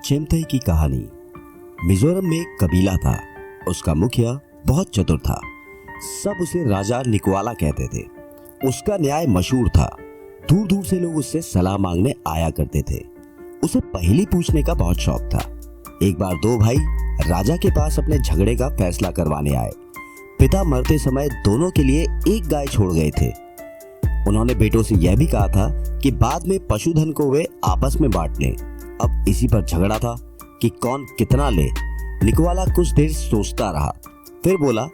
चेमतई की कहानी। मिजोरम में एक कबीला था। उसका मुखिया बहुत चतुर था। सब उसे राजा निकवाला कहते थे। उसका न्याय मशहूर था। दूर दूर से लोग उससे सलाह मांगने आया करते थे। उसे पहेली पूछने का बहुत शौक था। एक बार दो भाई राजा के पास अपने झगड़े का फैसला करवाने आए। पिता मरते समय दोनों के लिए एक गाय छोड़ गए थे। उन्होंने बेटों से यह भी कहा था कि बाद में पशुधन को वे आपस में बांट लें। अब इसी पर झगड़ा था कि कौन कितना ले। निकवाला कुछ देर सोचता रहा, फिर बोला,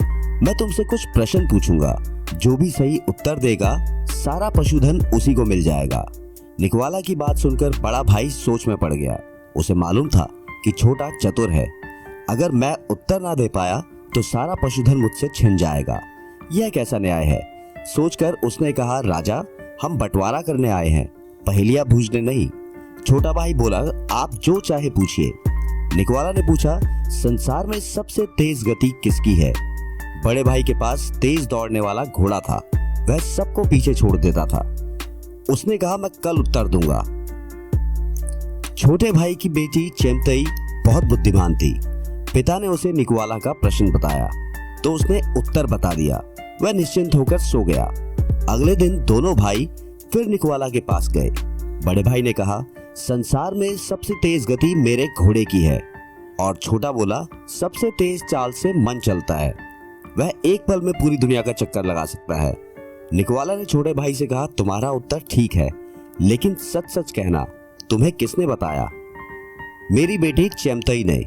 मैं तुमसे कुछ प्रश्न पूछूंगा, जो भी सही उत्तर देगा सारा पशुधन उसी को मिल जाएगा। निकवाला की बात सुनकर बड़ा भाई सोच में पड़ गया। उसे मालूम था कि छोटा चतुर है। अगर मैं उत्तर ना दे पाया तो सारा पशुधन मुझसे छिन जाएगा। यह कैसा न्याय है? सोचकर उसने कहा, राजा, हम बंटवारा करने आए हैं, पहेलियां बूझने नहीं। छोटा भाई बोला, आप जो चाहे पूछिए। निकवाला ने पूछा, संसार में सबसे तेज गति किसकी है? बड़े भाई के पास तेज दौड़ने वाला घोड़ा था। वह सबको पीछे छोड़ देता था। उसने कहा, मैं कल उत्तर दूंगा। छोटे भाई की बेटी चेमतई बहुत बुद्धिमान थी। पिता ने उसे निकवाला का प्रश्न बताया तो उसने उत्तर बता दिया। वह निश्चिंत होकर सो गया। अगले दिन दोनों भाई फिर निकवाला के पास गए। बड़े भाई ने कहा, संसार में सबसे तेज गति मेरे घोड़े की है। और छोटा बोला, सबसे तेज चाल से मन चलता है, वह एक पल में पूरी दुनिया का चक्कर लगा सकता है। निकवाला ने छोटे भाई से कहा, तुम्हारा उत्तर ठीक है, लेकिन सच सच कहना, तुम्हें किसने बताया? मेरी बेटी चेमतई ने।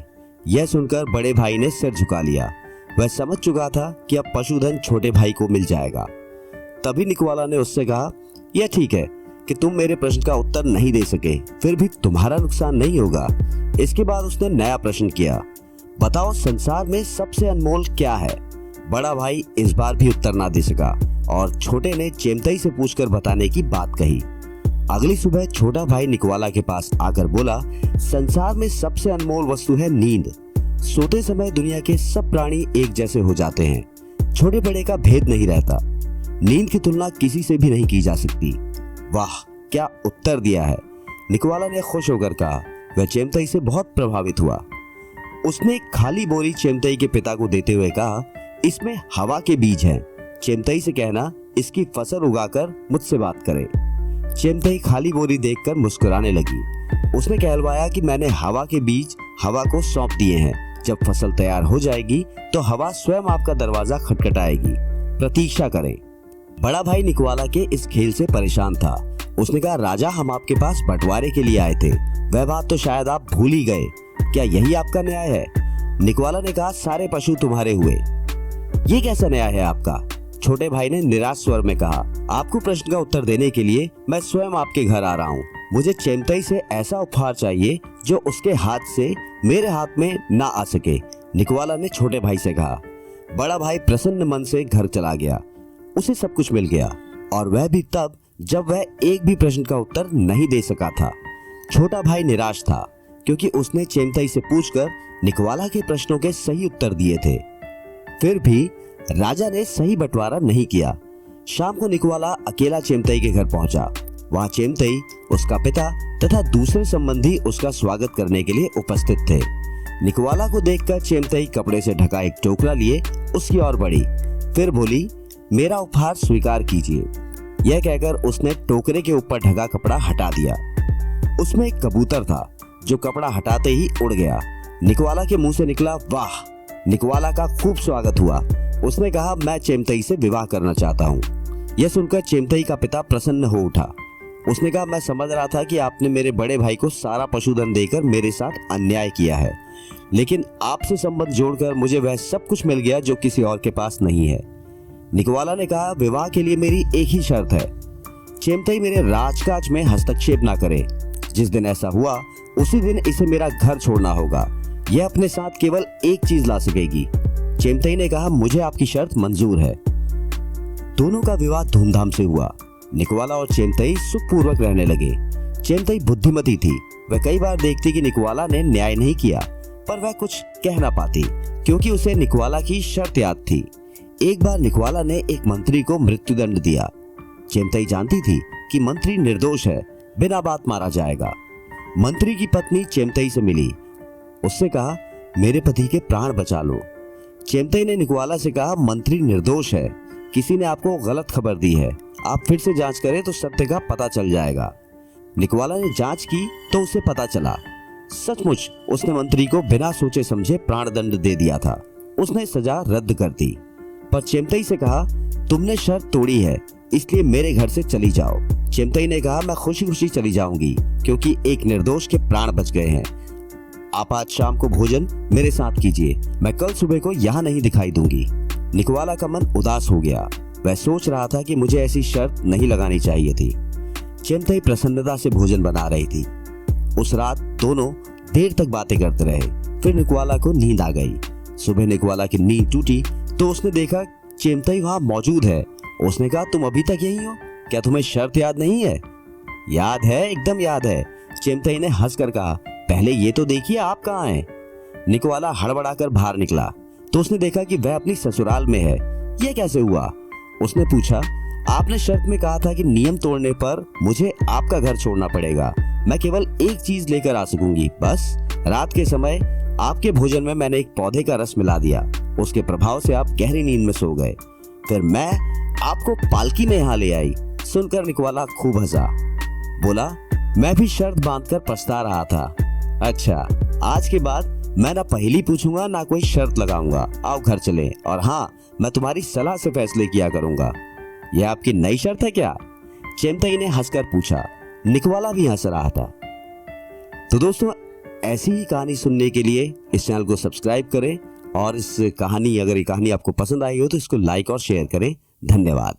यह सुनकर बड़े भाई ने सिर झुका लिया। वह समझ चुका था कि अब पशुधन छोटे भाई को मिल जाएगा। तभी निकवाला ने उससे कहा, यह ठीक है कि तुम मेरे प्रश्न का उत्तर नहीं दे सके, फिर भी तुम्हारा नुकसान नहीं होगा। इसके बाद उसने नया प्रश्न किया, बताओ संसार में सबसे अनमोल क्या है? बड़ा भाई इस बार भी उत्तर ना दे सका और छोटे ने चेमतई से पूछकर बताने की बात कही। अगली सुबह छोटा भाई निकवाला के पास आकर बोला, संसार में सबसे अनमोल वस्तु है नींद। सोते समय दुनिया के सब प्राणी एक जैसे हो जाते हैं। छोटे बड़े का भेद नहीं रहता। नींद की तुलना किसी से भी नहीं की जा सकती। वाह, क्या उत्तर दिया है! निकवाला ने खुश होकर कहा। वह चेमतई से बहुत प्रभावित हुआ। उसने एक खाली बोरी चेमतई के पिता को देते हुए कहा, इसमें हवा के बीज हैं। चेमतई से कहना इसकी फसल उगाकर मुझसे बात करे। चेमतई खाली बोरी देखकर मुस्कुराने लगी। उसने कहलवाया कि मैंने हवा के बीज हवा को सौंप दिए हैं। जब फसल तैयार हो जाएगी तो हवा स्वयं आपका दरवाजा खटखटाएगी, प्रतीक्षा करें। बड़ा भाई निकवाला के इस खेल से परेशान था। उसने कहा, राजा, हम आपके पास बंटवारे के लिए आए थे, वह बात तो शायद आप भूल ही गए। क्या यही आपका न्याय है? निकवाला ने कहा, सारे पशु तुम्हारे हुए। ये कैसा न्याय है आपका? छोटे भाई ने निराश स्वर में कहा, आपको प्रश्न का उत्तर देने के लिए मैं स्वयं आपके घर आ रहा हूँ। मुझे चेमतई से ऐसा उपहार चाहिए जो उसके हाथ से मेरे हाथ में ना आ सके। निकवाला ने छोटे भाई से कहा। बड़ा भाई प्रसन्न मन से घर चला गया। उसे सब कुछ मिल गया, और वह भी तब जब वह एक भी प्रश्न का उत्तर नहीं दे सका था। छोटा भाई निराश था क्योंकि उसने चेमतई से पूछकर निकवाला के प्रश्नों के सही उत्तर दिए थे। फिर भी राजा ने सही बंटवारा नहीं किया। शाम को निकवाला अकेला चेमतई के घर पहुंचा। वहां चेमतई, उसका पिता तथा दूसरे संबंधी उसका स्वागत करने के लिए उपस्थित थे। निकवाला को देखकर चेमतई कपड़े से ढका एक टोकरा लिए उसकी ओर बढ़ी। फिर बोली, मेरा उपहार स्वीकार कीजिए। यह कहकर उसने टोकरे के ऊपर ढका कपड़ा हटा दिया। उसमें एक कबूतर था जो कपड़ा हटाते ही उड़ गया। निकवाला के मुंह से निकला, वाह! निकवाला का खूब स्वागत हुआ। उसने कहा, मैं चेमतई से विवाह करना चाहता हूँ। यह सुनकर चेमतई का पिता प्रसन्न हो उठा। उसने कहा, मैं समझ रहा था कि आपने मेरे बड़े भाई को सारा पशुधन देकर मेरे साथ अन्याय किया है, लेकिन आपसे संबंध जोड़कर मुझे वह सब कुछ मिल गया जो किसी और के पास नहीं है। निकवाला ने कहा, विवाह के लिए मेरी एक ही शर्त है, चेमतई मेरे राजकाज में हस्तक्षेप ना करे। जिस दिन ऐसा हुआ उसी दिन इसे मेरा घर छोड़ना होगा। यह अपने साथ केवल एक चीज ला सकेगी। चेमतई ने कहा, मुझे आपकी शर्त मंजूर है। दोनों का विवाह धूमधाम से हुआ। निकवाला और चेमतई सुखपूर्वक रहने लगे। चेमतई बुद्धिमती थी। वह कई बार देखती कि निकवाला ने न्याय नहीं किया, पर वह कुछ कह ना पाती क्योंकि उसे निकवाला की शर्त याद थी। एक बार निकवाला ने एक मंत्री को मृत्युदंड दिया। चेमतई जानती थी कि मंत्री निर्दोष है, बिना बात मारा जाएगा। मंत्री की पत्नी चेमतई से मिली। उससे कहा, मेरे पति के प्राण बचा लो। चेमतई ने निकोला से कहा, मंत्री निर्दोष है, किसी ने आपको गलत खबर दी है, आप फिर से जांच करें तो सत्य का पता चल जाएगा। निकोला ने जांच की तो उसे पता चला, सचमुच उसने मंत्री को बिना सोचे समझे प्राणदंड दे दिया था। उसने सजा रद्द कर दी, पर चेमतई से कहा, तुमने शर्त तोड़ी है, इसलिए मेरे घर से चली जाओ। चेमतई ने कहा, मैं खुशी खुशी चली जाऊंगी, क्योंकि एक निर्दोष के प्राण बच गए हैं। आप आज शाम को भोजन मेरे साथ कीजिए, मैं कल सुबह को यहाँ नहीं दिखाई दूंगी। निकोला का मन उदास हो गया। वह सोच रहा था कि मुझे ऐसी शर्त नहीं लगानी चाहिए थी। चेमतई प्रसन्नता से भोजन बना रही थी। उस रात दोनों देर तक बातें करते रहे। फिर निकोला को नींद आ गई। सुबह निकोला की नींद टूटी तो उसने देखा चेमतई वहां मौजूद है। उसने कहा, तुम अभी तक यहीं हो? क्या तुम्हें शर्त याद नहीं है? याद है, एकदम याद है। चेमतई ने हंसकर कहा, पहले ये तो देखिए आप कहाँ हैं। निकोला हड़बड़ाकर बाहर निकला तो उसने देखा कि वह अपनी ससुराल में है। यह कैसे हुआ? उसने पूछा, आपने शर्त में कहा था कि नियम तोड़ने पर मुझे आपका घर छोड़ना पड़ेगा। मैं केवल एक चीज लेकर आ सकूंगी, बस रात के समय आपके भोजन में मैंने एक पौधे का रस मिला दिया। उसके प्रभाव से आप गहरी नींद में सो गए। फिर मैं आपको पालकी में यहाँ ले आई। सुनकर निकोला खूब हंसा, बोला, मैं भी शर्त बांधकर पछता रहा था। अच्छा, आज के बाद मैं ना पहेली पूछूंगा ना कोई शर्त लगाऊंगा। आओ घर चलें, और हाँ, मैं तुम्हारी सलाह से फैसले किया करूंगा। यह आपकी नई शर्त है क्या? चेमतई ने हंसकर पूछा। निकोला भी हंस रहा था। तो दोस्तों, ऐसी ही कहानी सुनने के लिए इस चैनल को सब्सक्राइब करें, और अगर ये कहानी आपको पसंद आई हो तो इसको लाइक और शेयर करें। धन्यवाद।